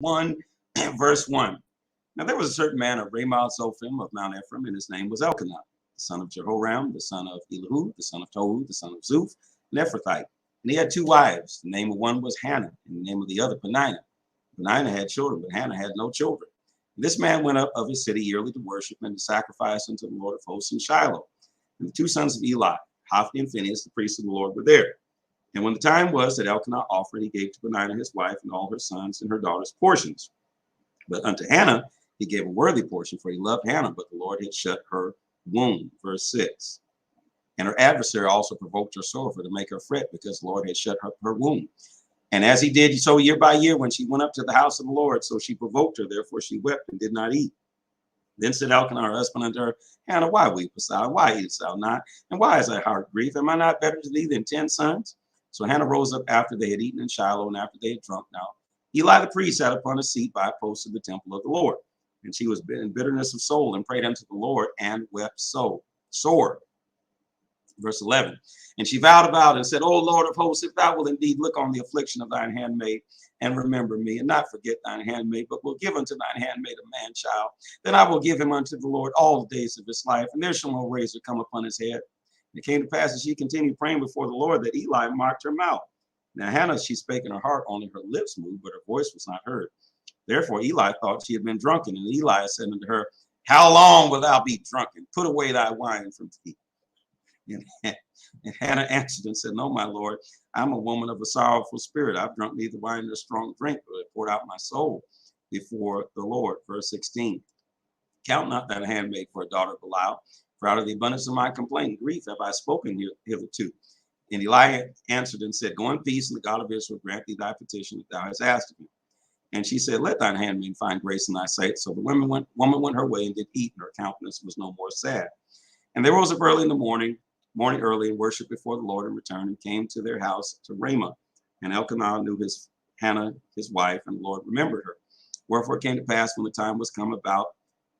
1, verse 1. Now there was a certain man of Ramoth Zophim of Mount Ephraim, and his name was Elkanah, the son of Jehoram, the son of Elihu, the son of Tohu, the son of Zuph, an Ephrathite. And he had two wives. The name of one was Hannah, and the name of the other Peninnah. Peninnah had children, but Hannah had no children. And this man went up of his city yearly to worship and to sacrifice unto the Lord of hosts in Shiloh. And the two sons of Eli, Hophni and Phinehas, the priests of the Lord, were there. And when the time was that Elkanah offered, he gave to Peninnah his wife and all her sons and her daughters portions. But unto Hannah he gave a worthy portion, for he loved Hannah, but the Lord had shut her womb. Verse 6. And her adversary also provoked her sore for to make her fret, because the Lord had shut her womb. And as he did so year by year, when she went up to the house of the Lord, so she provoked her. Therefore she wept and did not eat. Then said Elkanah her husband unto her, Hannah, why weepest thou? Why eatest thou not? And why is thy heart grief? Am I not better to thee than 10 sons? So Hannah rose up after they had eaten in Shiloh, and after they had drunk. Now Eli the priest sat upon a seat by a post of the temple of the Lord. And she was in bitterness of soul, and prayed unto the Lord, and wept sore. Verse 11. And she vowed about and said, O Lord of hosts, if thou wilt indeed look on the affliction of thine handmaid, and remember me, and not forget thine handmaid, but will give unto thine handmaid a man child, then I will give him unto the Lord all the days of his life, and there shall no razor come upon his head. And it came to pass as she continued praying before the Lord, that Eli marked her mouth. Now Hannah, she spake in her heart, only her lips moved, but her voice was not heard. Therefore Eli thought she had been drunken, and Eli said unto her, How long wilt thou be drunken? Put away thy wine from thee. And Hannah answered and said, No, my Lord, I'm a woman of a sorrowful spirit. I've drunk neither wine nor strong drink, but I poured out my soul before the Lord. Verse 16. Count not thine handmaid for a daughter of Belial, for out of the abundance of my complaint, grief have I spoken hitherto. And Eli answered and said, Go in peace, and the God of Israel grant thee thy petition that thou hast asked of him. And she said, Let thine handmaid find grace in thy sight. So the woman went her way and did eat, and her countenance was no more sad. And they rose up early in the morning early, and worshiped before the Lord, and returned and came to their house to Ramah. And Elkanah knew Hannah, his wife, and the Lord remembered her. Wherefore it came to pass, when the time was come about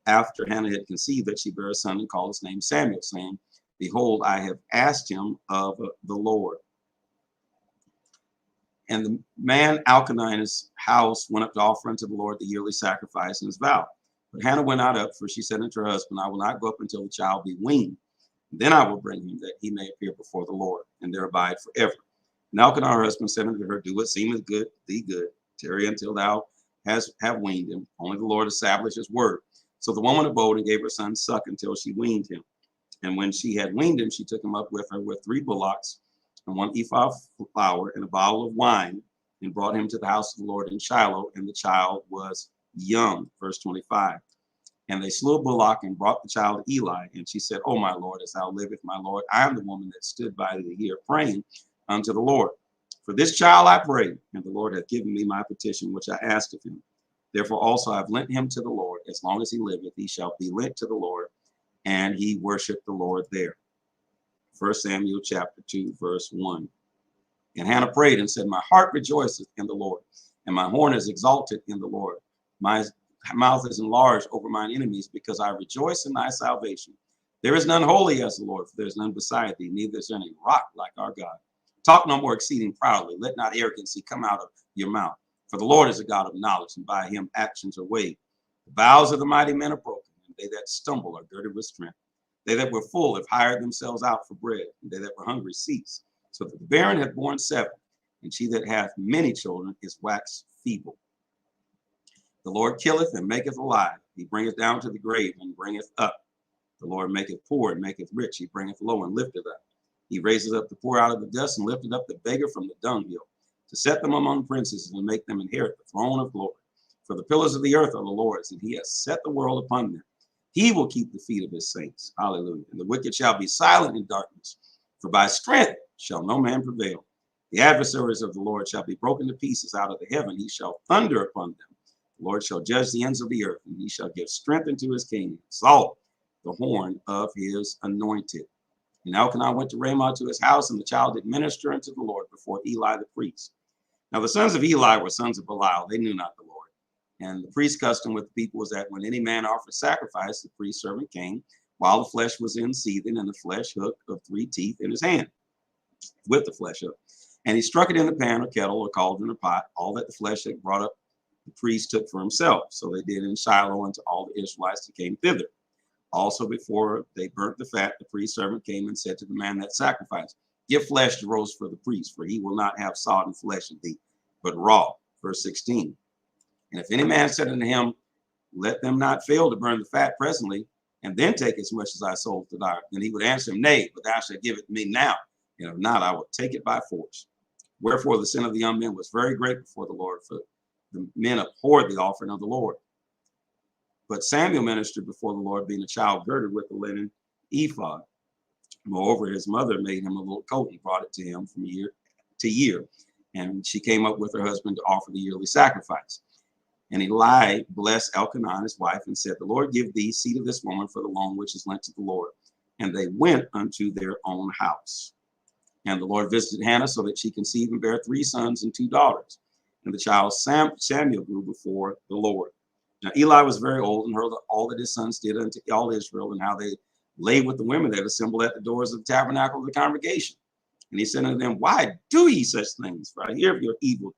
after Hannah had conceived, that she bare a son and called his name Samuel, saying, Behold, I have asked him of the Lord. And the man Elkanah in his house went up to offer unto the Lord the yearly sacrifice and his vow. But Hannah went not up, for she said unto her husband, I will not go up until the child be weaned. Then I will bring him, that he may appear before the Lord, and there abide forever. And Elkanah her husband said unto her, Do what seemeth good, thee good. Tarry until thou have weaned him. Only the Lord established his word. So the woman abode and gave her son suck until she weaned him. And when she had weaned him, she took him up with her with 3 bullocks and 1 ephah of flour and a bottle of wine, and brought him to the house of the Lord in Shiloh, and the child was young. Verse 25. And they slew a bullock and brought the child to Eli. And she said, O my Lord, as thou livest, my Lord, I am the woman that stood by thee here praying unto the Lord. For this child I prayed, and the Lord hath given me my petition, which I asked of him. Therefore also I have lent him to the Lord. As long as he liveth, he shall be lent to the Lord. And he worshiped the Lord there. 1 Samuel chapter 2, verse 1. And Hannah prayed and said, My heart rejoiceth in the Lord, and my horn is exalted in the Lord. My mouth is enlarged over mine enemies, because I rejoice in thy salvation. There is none holy as the Lord, for there is none beside thee, neither is any rock like our God. Talk no more exceeding proudly. Let not arrogancy come out of your mouth. For the Lord is a God of knowledge, and by him actions are weighed. The bows of the mighty men are broken, and they that stumble are girded with strength. They that were full have hired themselves out for bread, and they that were hungry cease. So that the barren hath borne 7, and she that hath many children is waxed feeble. The Lord killeth and maketh alive. He bringeth down to the grave and bringeth up. The Lord maketh poor and maketh rich. He bringeth low and lifteth up. He raiseth up the poor out of the dust, and lifteth up the beggar from the dunghill, to set them among princes, and to make them inherit the throne of glory. For the pillars of the earth are the Lord's, and he has set the world upon them. He will keep the feet of his saints. Hallelujah. And the wicked shall be silent in darkness, for by strength shall no man prevail. The adversaries of the Lord shall be broken to pieces out of the heaven. He shall thunder upon them. The Lord shall judge the ends of the earth, and he shall give strength unto his king, exalt the horn of his anointed. And Elkanah went to Ramah to his house, and the child did minister unto the Lord before Eli the priest. Now the sons of Eli were sons of Belial. They knew not the Lord. And the priest's custom with the people was that when any man offered sacrifice, the priest servant came while the flesh was in seething, and the flesh hook of 3 teeth in his hand, with the flesh hook. And he struck it in the pan or kettle or cauldron or pot, all that the flesh had brought up the priest took for himself. So they did in Shiloh unto all the Israelites that came thither. Also before they burnt the fat, the priest servant came and said to the man that sacrificed, give flesh to roast for the priest, for he will not have sodden flesh of thee, but raw. Verse 16. And if any man said unto him, let them not fail to burn the fat presently, and then take as much as I sold to thou, then he would answer him, nay, but thou shalt give it me now, and if not, I will take it by force. Wherefore the sin of the young men was very great before the Lord, for the men abhorred the offering of the Lord. But Samuel ministered before the Lord, being a child girded with the linen ephod. Moreover, his mother made him a little coat and brought it to him from year to year. And she came up with her husband to offer the yearly sacrifice. And Eli blessed Elkanah, his wife, and said, the Lord give thee seed of this woman for the loan which is lent to the Lord. And they went unto their own house. And the Lord visited Hannah so that she conceived and bare 3 sons and 2 daughters. And the child Samuel grew before the Lord. Now Eli was very old and heard all that his sons did unto all Israel, and how they lay with the women that assembled at the doors of the tabernacle of the congregation. And he said unto them, why do ye such things? For I hear of your evil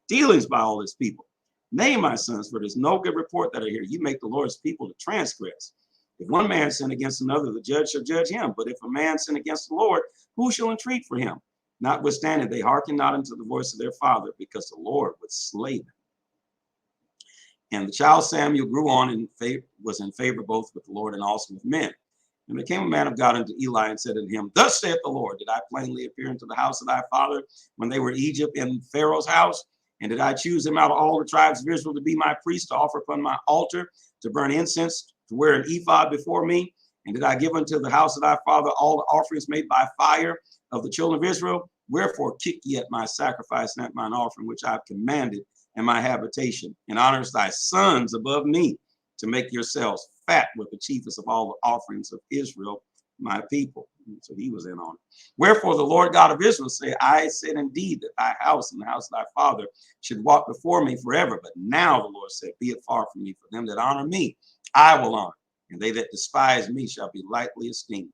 dealings by all this people. Nay, my sons, for there's no good report that I hear. You make the Lord's people to transgress. If one man sin against another, the judge shall judge him. But if a man sin against the Lord, who shall entreat for him? Notwithstanding, they hearkened not unto the voice of their father, because the Lord would slay them. And the child Samuel grew on and was in favor both with the Lord and also with men. And there came a man of God unto Eli and said unto him, thus saith the Lord, did I plainly appear into the house of thy father when they were in Egypt in Pharaoh's house? And did I choose him out of all the tribes of Israel to be my priest, to offer upon my altar, to burn incense, to wear an ephod before me? And did I give unto the house of thy father all the offerings made by fire of the children of Israel? Wherefore kick ye at my sacrifice and at mine offering, which I have commanded in my habitation, and honors thy sons above me, to make yourselves fat with the chiefest of all the offerings of Israel, my people. So he was in on it. Wherefore the Lord God of Israel said, I said indeed that thy house and the house of thy father should walk before me forever. But now the Lord said, be it far from me, for them that honor me, I will honor, and they that despise me shall be lightly esteemed.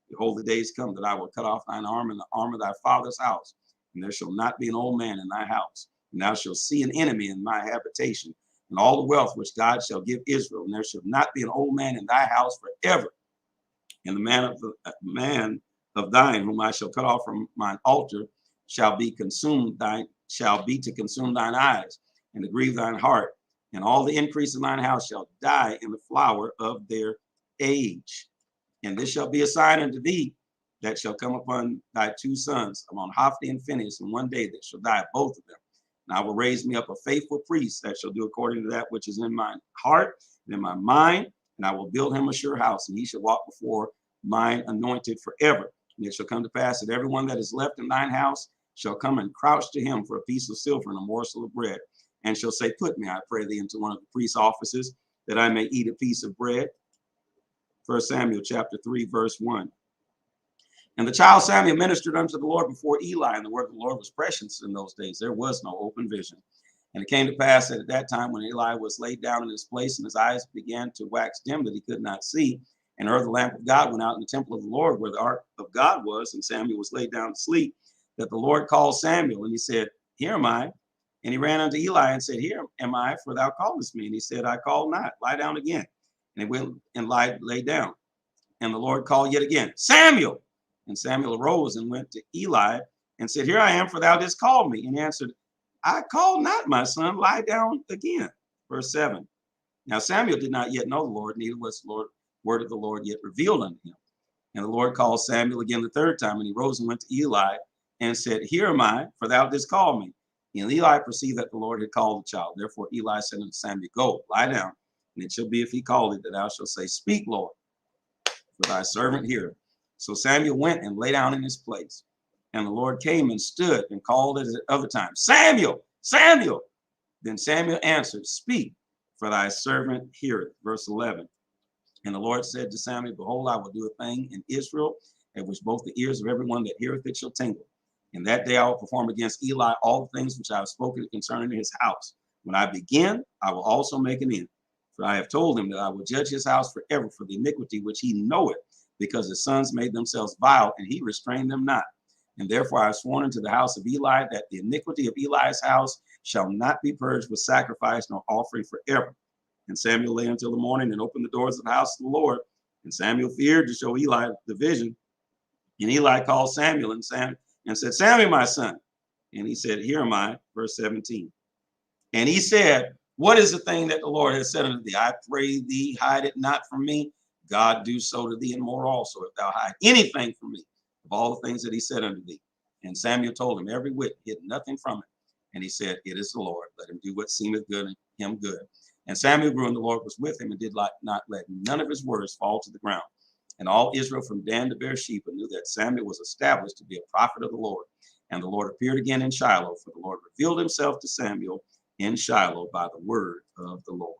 Behold, the days come that I will cut off thine arm and the arm of thy father's house, and there shall not be an old man in thy house. And thou shalt see an enemy in my habitation, and all the wealth which God shall give Israel, and there shall not be an old man in thy house forever. And the man of thine, whom I shall cut off from mine altar, shall be to consume thine eyes, and to grieve thine heart, and all the increase of thine house shall die in the flower of their age. And this shall be a sign unto thee that shall come upon thy 2 sons, upon Hophni and Phinehas, in one day that shall die both of them. And I will raise me up a faithful priest that shall do according to that which is in my heart and in my mind. And I will build him a sure house, and he shall walk before mine anointed forever. And it shall come to pass that everyone that is left in thine house shall come and crouch to him for a piece of silver and a morsel of bread, and shall say, put me, I pray thee, into one of the priest's offices, that I may eat a piece of bread. 1 Samuel chapter 3, verse 1. And the child Samuel ministered unto the Lord before Eli, and the word of the Lord was precious in those days. There was no open vision. And it came to pass that at that time, when Eli was laid down in his place, and his eyes began to wax dim, that he could not see, and the lamp of God went out in the temple of the Lord, where the ark of God was, and Samuel was laid down to sleep, that the Lord called Samuel, and he said, here am I. And he ran unto Eli and said, here am I, for thou callest me. And he said, I call not, lie down again. And he went and lay down. And the Lord called yet again, Samuel. And Samuel arose and went to Eli and said, here I am, for thou didst call me. And he answered, I called not, my son, lie down again. Verse 7. Now Samuel did not yet know the Lord, neither was the word of the Lord yet revealed unto him. And the Lord called Samuel again the 3rd time, and he rose and went to Eli and said, here am I, for thou didst call me. And Eli perceived that the Lord had called the child. Therefore Eli said unto Samuel, go, lie down. And it shall be, if he called it, that thou shalt say, speak, Lord, for thy servant heareth. So Samuel went and lay down in his place. And the Lord came and stood and called at other times, Samuel, Samuel. Then Samuel answered, speak, for thy servant heareth. Verse 11. And the Lord said to Samuel, behold, I will do a thing in Israel, at which both the ears of everyone that heareth it shall tingle. In that day I will perform against Eli all the things which I have spoken concerning his house. When I begin, I will also make an end. For I have told him that I will judge his house forever for the iniquity which he knoweth, because his sons made themselves vile, and he restrained them not. And therefore I have sworn unto the house of Eli that the iniquity of Eli's house shall not be purged with sacrifice nor offering forever. And Samuel lay until the morning and opened the doors of the house of the Lord. And Samuel feared to show Eli the vision. And Eli called Samuel and said, Samuel, my son. And he said, Here am I, verse 17. And he said, What is the thing that the Lord has said unto thee? I pray thee, hide it not from me. God do so to thee and more also, if thou hide anything from me of all the things that he said unto thee. And Samuel told him every whit, hid nothing from it. And he said, It is the Lord. Let him do what seemeth good and him good. And Samuel grew, and the Lord was with him, and did not let none of his words fall to the ground. And all Israel from Dan to Beersheba knew that Samuel was established to be a prophet of the Lord. And the Lord appeared again in Shiloh, for the Lord revealed himself to Samuel in Shiloh by the word of the Lord.